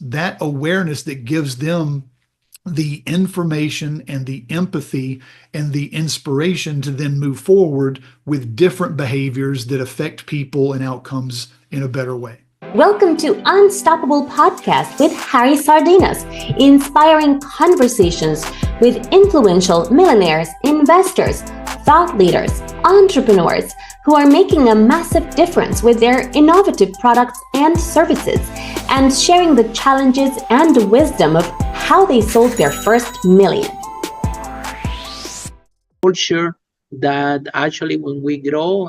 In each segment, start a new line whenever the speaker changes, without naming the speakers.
that awareness that gives them the information and the empathy and the inspiration to then move forward with different behaviors that affect people and outcomes in a better way.
Welcome to Unstoppable Podcast with Harry Sardinas, inspiring conversations with influential millionaires, investors, thought leaders, entrepreneurs who are making a massive difference with their innovative products and services, and sharing the challenges and wisdom of how they sold their first million.
Culture that actually when we grow,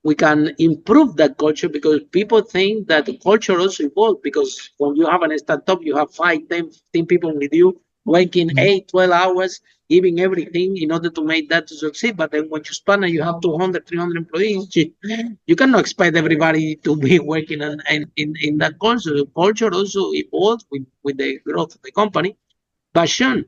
we can improve that culture, because people think that the culture also evolves, because when you have a startup, you have 5, 10, 15 people with you working 8, 12 hours, giving everything in order to make that to succeed. But then when you span and you have 200, 300 employees, you cannot expect everybody to be working in that culture. The culture also evolves with the growth of the company. But Sean,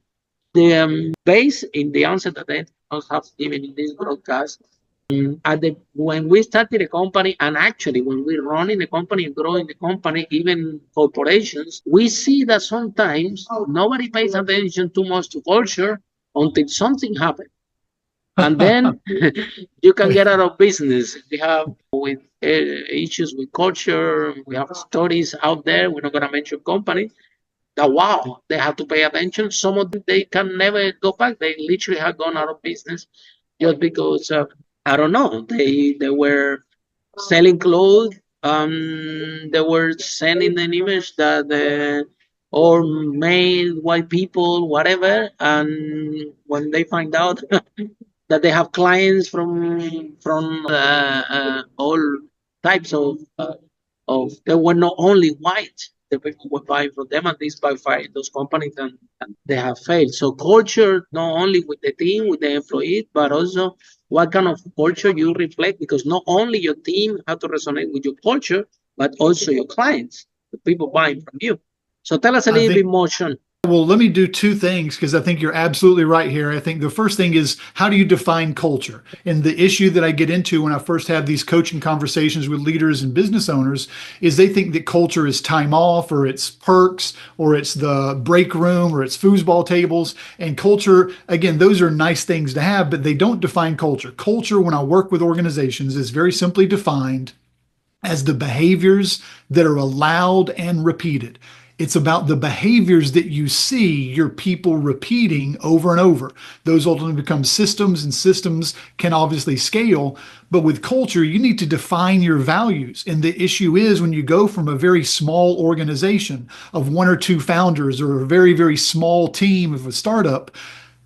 the base in the answer that I have given in this broadcast, when we started the company, and actually when we're running the company and growing the company, even corporations, we see that sometimes nobody pays attention too much to culture until something happens. And then you can get out of business. We have with issues with culture. We have stories out there. We're not going to mention companies that, wow, they have to pay attention. Some of them, they can never go back. They literally have gone out of business just because I don't know, they were selling clothes. They were sending an image that or male white people, whatever. And when they find out that they have clients from all types of they were not only white. The people were buying from them, and these by far those companies, and they have failed. So culture, not only with the team, with the employees, but also what kind of culture you reflect, because not only your team have to resonate with your culture, but also your clients, the people buying from you. So tell us a little bit more, Sean.
Well, let me do two things, because I think you're absolutely right here. I think the first thing is, how do you define culture? And the issue that I get into when I first have these coaching conversations with leaders and business owners is they think that culture is time off, or it's perks, or it's the break room, or it's foosball tables. And culture, again, those are nice things to have, but they don't define culture. Culture, when I work with organizations, is very simply defined as the behaviors that are allowed and repeated. It's about the behaviors that you see your people repeating over and over. Those ultimately become systems, and systems can obviously scale. But with culture, you need to define your values. And the issue is, when you go from a very small organization of 1 or 2 founders, or a very, very small team of a startup,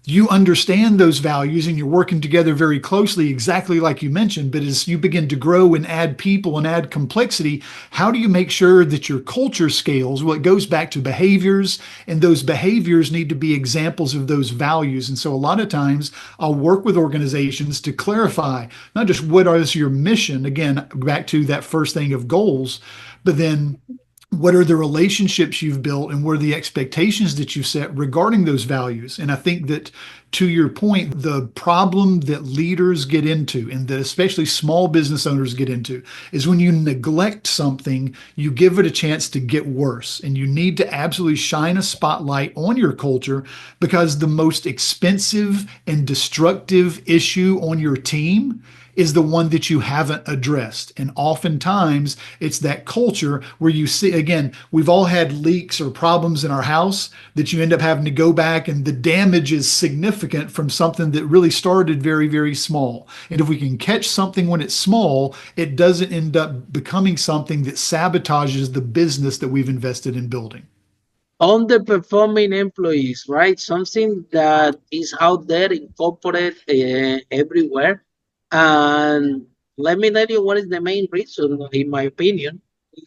you understand those values and you're working together very closely, exactly like you mentioned. But as you begin to grow and add people and add complexity, how do you make sure that your culture scales? Well, it goes back to behaviors, and those behaviors need to be examples of those values. And so a lot of times I'll work with organizations to clarify not just what is your mission, again, back to that first thing of goals, but then what are the relationships you've built, and what are the expectations that you set regarding those values? And I think that, to your point, the problem that leaders get into, and that especially small business owners get into, is when you neglect something, you give it a chance to get worse. And you need to absolutely shine a spotlight on your culture, because the most expensive and destructive issue on your team is the one that you haven't addressed. And oftentimes it's that culture where you see, again, we've all had leaks or problems in our house that you end up having to go back, and the damage is significant from something that really started very, very small. And if we can catch something when it's small, it doesn't end up becoming something that sabotages the business that we've invested in building.
Underperforming employees, right? Something that is out there in corporate everywhere. And let me tell you what is the main reason, in my opinion,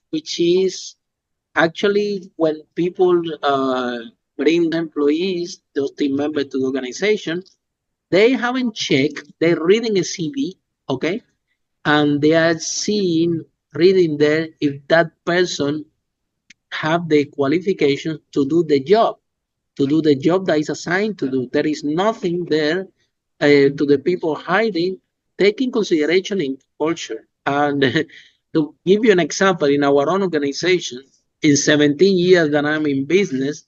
which is actually when people bring employees, those team members to the organization, they haven't checked, they're reading a CV, okay? And they are reading there if that person have the qualifications to do the job that is assigned to do. There is nothing there to the people hiding, taking consideration in culture. And to give you an example, in our own organization, in 17 years that I'm in business,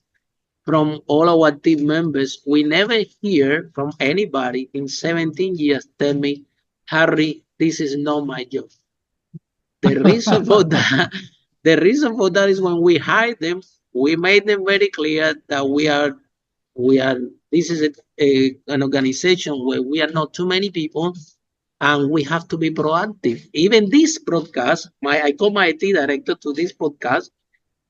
from all our team members, we never hear from anybody in 17 years tell me, Harry, this is not my job. The reason for that, the reason for that is when we hired them, we made them very clear that we are. This is an organization where we are not too many people, and we have to be proactive. Even this broadcast, I call my IT director to this podcast,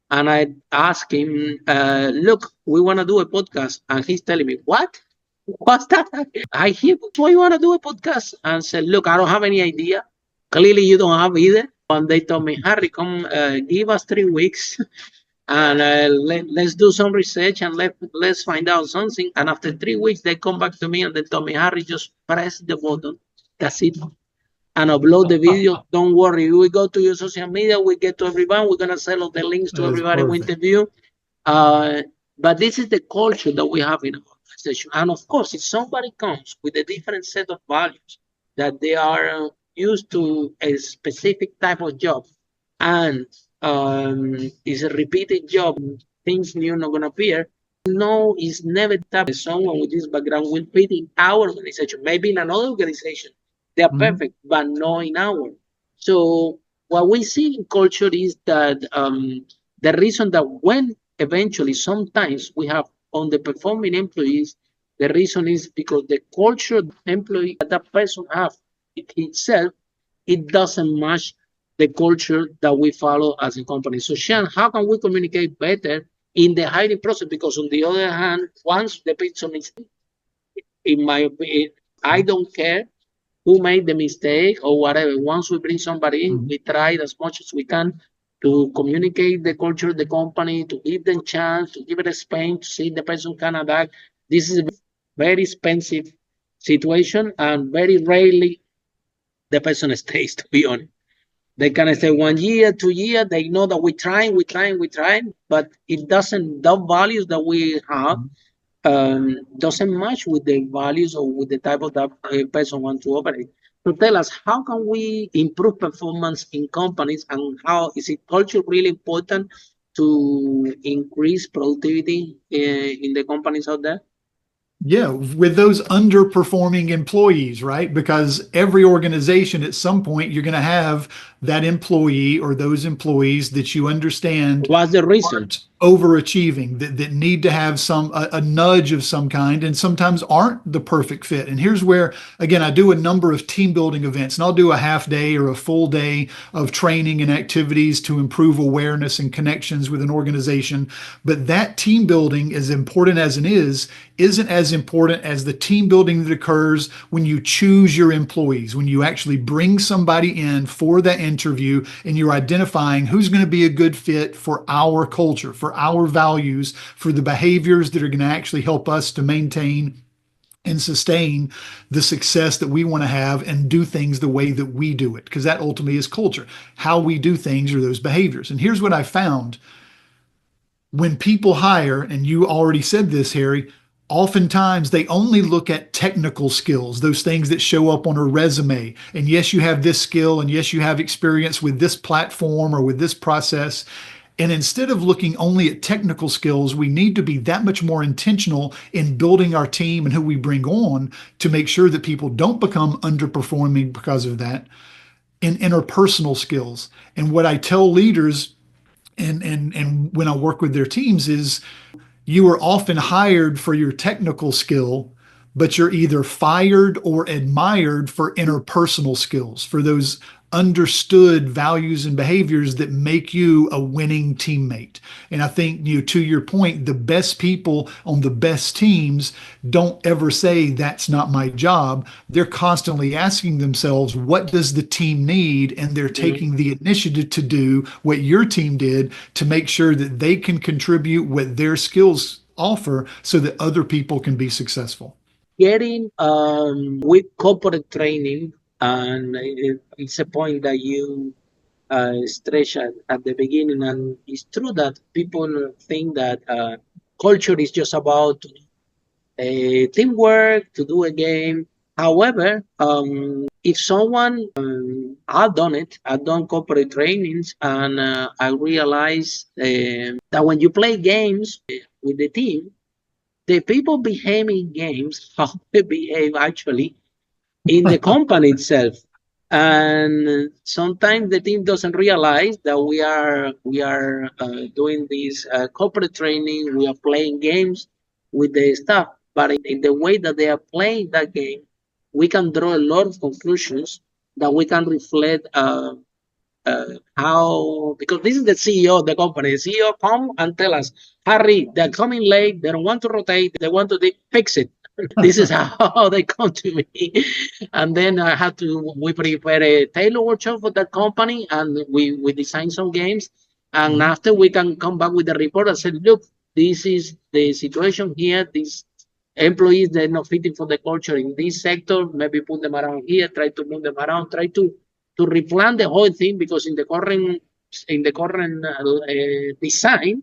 and I asked him, "Look, we want to do a podcast," and he's telling me, "What? What's that?" I hear, "Why you want to do a podcast?" And said, "Look, I don't have any idea. Clearly, you don't have either." And they told me, "Harry, come, give us 3 weeks." And let's do some research and let's find out something. And after 3 weeks, they come back to me and they told me, Harry, just press the button. That's it. And upload the video. Don't worry. We go to your social media. We get to everyone. We're going to sell all the links to everybody we interview. But this is the culture that we have in our organization. And of course, if somebody comes with a different set of values that they are used to a specific type of job, and it's a repeated job, things new are not going to appear. No, it's never that someone with this background will fit in our organization. Maybe in another organization, they are perfect, but not in our. So what we see in culture is that the reason that when eventually sometimes we have underperforming employees, the reason is because the culture employee that person have itself, it doesn't match the culture that we follow as a company. So Sean, how can we communicate better in the hiring process? Because on the other hand, once the person is, in my opinion, I don't care who made the mistake or whatever. Once we bring somebody in, we try as much as we can to communicate the culture of the company, to give them chance, to give it a space, to see if the person can adapt. This is a very expensive situation, and very rarely the person stays, to be honest. They can stay 1 year, 2 years. They know that we're trying, but it doesn't, the values that we have doesn't match with the values or with the type of that person wants to operate. So tell us, how can we improve performance in companies, and how is it culture really important to increase productivity in the companies out there?
Yeah, with those underperforming employees, right? Because every organization at some point, you're going to have that employee or those employees that you understand
What's the reason?
aren't overachieving, that need to have a nudge of some kind, and sometimes aren't the perfect fit. And here's where, again, I do a number of team building events, and I'll do a half day or a full day of training and activities to improve awareness and connections with an organization. But that team building, as important as it is, isn't as important as the team building that occurs when you choose your employees, when you actually bring somebody in for that interview and you're identifying who's going to be a good fit for our culture, for our values, for the behaviors that are going to actually help us to maintain and sustain the success that we want to have and do things the way that we do it. Because that ultimately is culture. How we do things are those behaviors. And here's what I found. When people hire, and you already said this, Harry, oftentimes they only look at technical skills, those things that show up on a resume. And yes, you have this skill, and yes, you have experience with this platform or with this process. And instead of looking only at technical skills, we need to be that much more intentional in building our team and who we bring on to make sure that people don't become underperforming because of that. In interpersonal skills. And what I tell leaders and when I work with their teams is, you are often hired for your technical skill, but you're either fired or admired for interpersonal skills, for those understood values and behaviors that make you a winning teammate. And I think, to your point, the best people on the best teams don't ever say that's not my job. They're constantly asking themselves, what does the team need? And they're taking the initiative to do what your team did to make sure that they can contribute what their skills offer so that other people can be successful.
Getting with corporate training, and it's a point that you stretch at the beginning, and it's true that people think that culture is just about teamwork, to do a game, However, if someone, I've done it, I've done corporate trainings, and I realized that when you play games with the team, the people behave in games how they behave actually in the company itself. And sometimes the team doesn't realize that we are doing this corporate training. We are playing games with the staff, but in the way that they are playing that game, we can draw a lot of conclusions that we can reflect how, because this is the CEO of the company. The CEO come and tell us, Harry, they're coming late. They don't want to rotate. They want to fix it. This is how they come to me. And then I had to, we prepare a tailor workshop for that company, and we design some games. And after we can come back with the report and say, look, this is the situation here. These employees, they're not fitting for the culture in this sector. Maybe put them around here, try to move them around, try to replan the whole thing, because in the current design,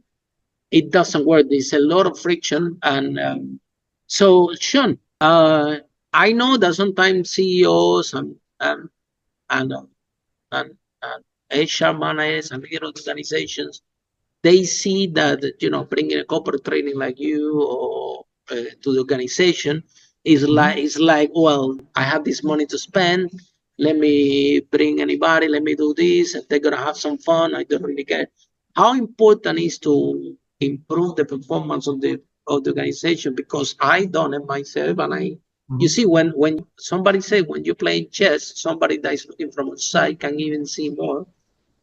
it doesn't work. There's a lot of friction. And so, Sean, I know that sometimes CEOs and HR managers and bigger organizations, they see that, bringing a corporate training like you or to the organization is like, well, I have this money to spend. Let me bring anybody. Let me do this. If they're gonna have some fun, I don't really care. How important is to improve the performance of the organization? Because I done it myself, and you see, when somebody say, when you play chess, somebody that is looking from outside can even see more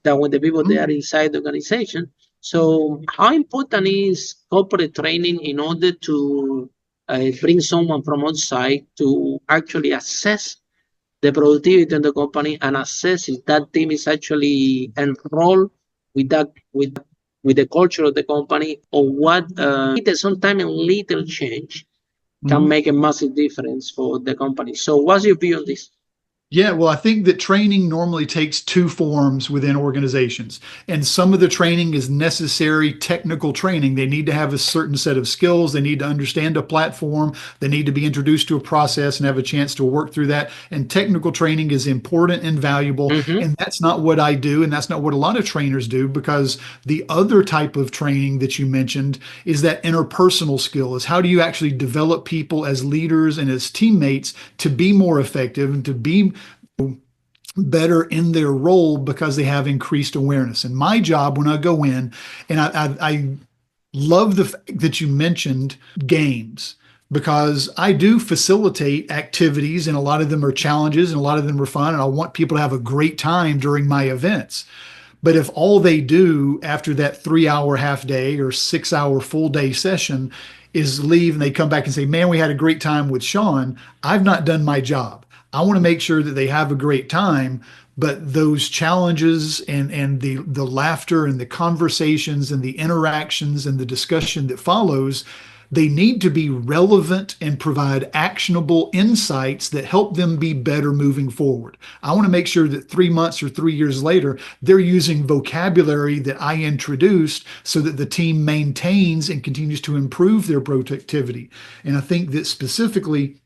than when the people that are inside the organization. So how important is corporate training in order to bring someone from outside to actually assess the productivity in the company and assess if that team is actually enrolled with the culture of the company, or what sometimes a little change can make a massive difference for the company. So what's your view on this?
Yeah, well, I think that training normally takes two forms within organizations. And some of the training is necessary technical training. They need to have a certain set of skills. They need to understand a platform. They need to be introduced to a process and have a chance to work through that. And technical training is important and valuable. And that's not what I do. And that's not what a lot of trainers do, because the other type of training that you mentioned is that interpersonal skill, is how do you actually develop people as leaders and as teammates to be more effective and to be better in their role because they have increased awareness. And my job when I go in, and I love the fact that you mentioned games, because I do facilitate activities, and a lot of them are challenges and a lot of them are fun, and I want people to have a great time during my events. But if all they do after that 3-hour half day or 6-hour full day session is leave and they come back and say, man, we had a great time with Sean, I've not done my job. I want to make sure that they have a great time, but those challenges and the laughter and the conversations and the interactions and the discussion that follows, they need to be relevant and provide actionable insights that help them be better moving forward. I want to make sure that 3 months or 3 years later, they're using vocabulary that I introduced so that the team maintains and continues to improve their productivity. And I think that specifically,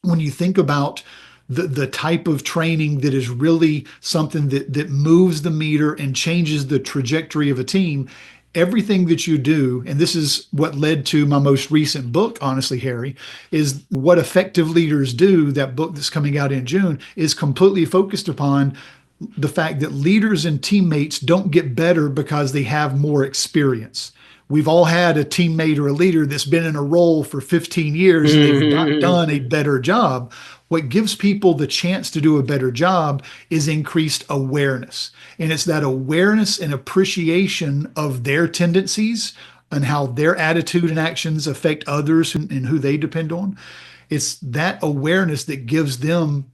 when you think about the type of training that is really something that moves the meter and changes the trajectory of a team, everything that you do, and this is what led to my most recent book, honestly, Harry, is What Effective Leaders Do. That book that's coming out in June is completely focused upon the fact that leaders and teammates don't get better because they have more experience. We've all had a teammate or a leader that's been in a role for 15 years and they've not done a better job. What gives people the chance to do a better job is increased awareness. And it's that awareness and appreciation of their tendencies and how their attitude and actions affect others and who they depend on. It's that awareness that gives them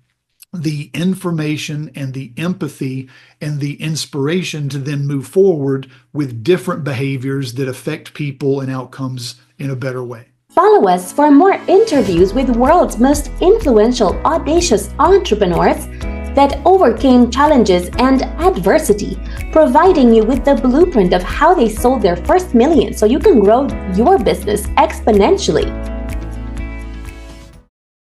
the information and the empathy and the inspiration to then move forward with different behaviors that affect people and outcomes in a better way.
Follow us for more interviews with the world's most influential, audacious entrepreneurs that overcame challenges and adversity, providing you with the blueprint of how they sold their first million so you can grow your business exponentially.